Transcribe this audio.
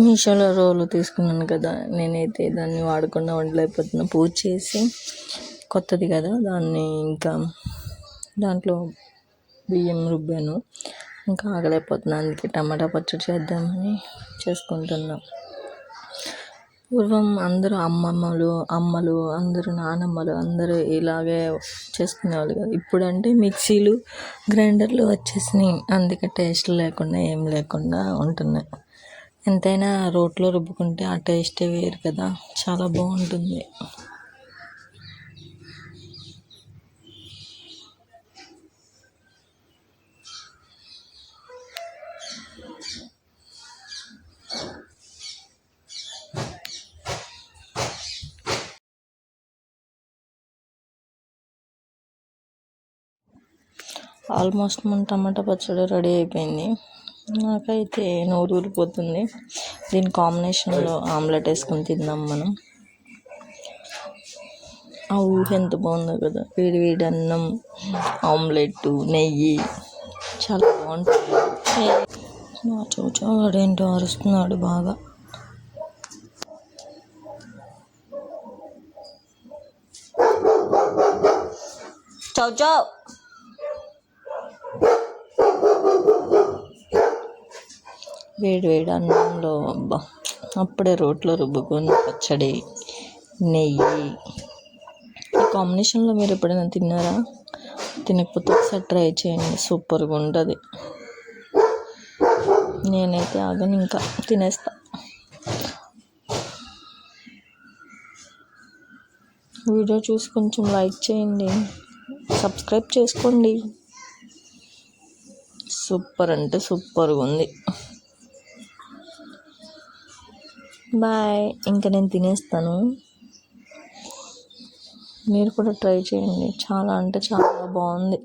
మీషోలో రోలు తీసుకున్నాను కదా, నేనైతే దాన్ని వాడకుండా ఉండలేకపోతున్నా. పూజ చేసి కొత్తది కదా, దాన్ని ఇంకా దాంట్లో బియ్యం రుబ్బాను, ఇంకా ఆగలేకపోతున్నా. అందుకే టమాటా పచ్చడి చేద్దామని చేసుకుంటున్నాం. పూర్వం అందరూ అమ్మలు అందరూ నానమ్మలు అందరూ ఇలాగే చేసుకునేవాళ్ళు కదా. ఇప్పుడంటే మిక్సీలు గ్రైండర్లు వచ్చేసినాయి, అందుకే టేస్ట్ లేకుండా ఏం లేకుండా ఉంటున్నాయి. ఎంతైనా రోట్లో రుబ్బుకుంటే ఆ టేస్టే వేరు కదా, చాలా బాగుంటుంది. ఆల్మోస్ట్ మన టమాటా పచ్చడి రెడీ అయిపోయింది. నాకైతే నోరు ఊరిపోతుంది. దీని కాంబినేషన్లో ఆమ్లెట్ వేసుకొని తిందాం మనం. ఆ ఊహ ఎంత బాగుందో కదా, వేడి వేడి అన్నం, ఆమ్లెట్, నెయ్యి, చాలా బాగుంటుంది. నా చూచోడేంటో అరుస్తున్నాడు బాగా. చౌచౌ వేడి వేడి అన్నంలో అబ్బా, అప్పుడే రోట్లో రుబ్బుకొని పచ్చడి, నెయ్యి, ఈ కాంబినేషన్లో మీరు ఎప్పుడైనా తిన్నారా? తినకపోతే ఒకసారి ట్రై చేయండి, సూపర్గా ఉంటుంది. నేనైతే ఆగని, ఇంకా తినేస్తా. వీడియో చూసి కొంచెం లైక్ చేయండి, సబ్స్క్రైబ్ చేసుకోండి. సూపర్ అంటే సూపర్గా ఉంది. బాయ్, ఇంకా నేను తినేస్తాను. మీరు కూడా ట్రై చేయండి, చాలా అంటే చాలా బాగుంది.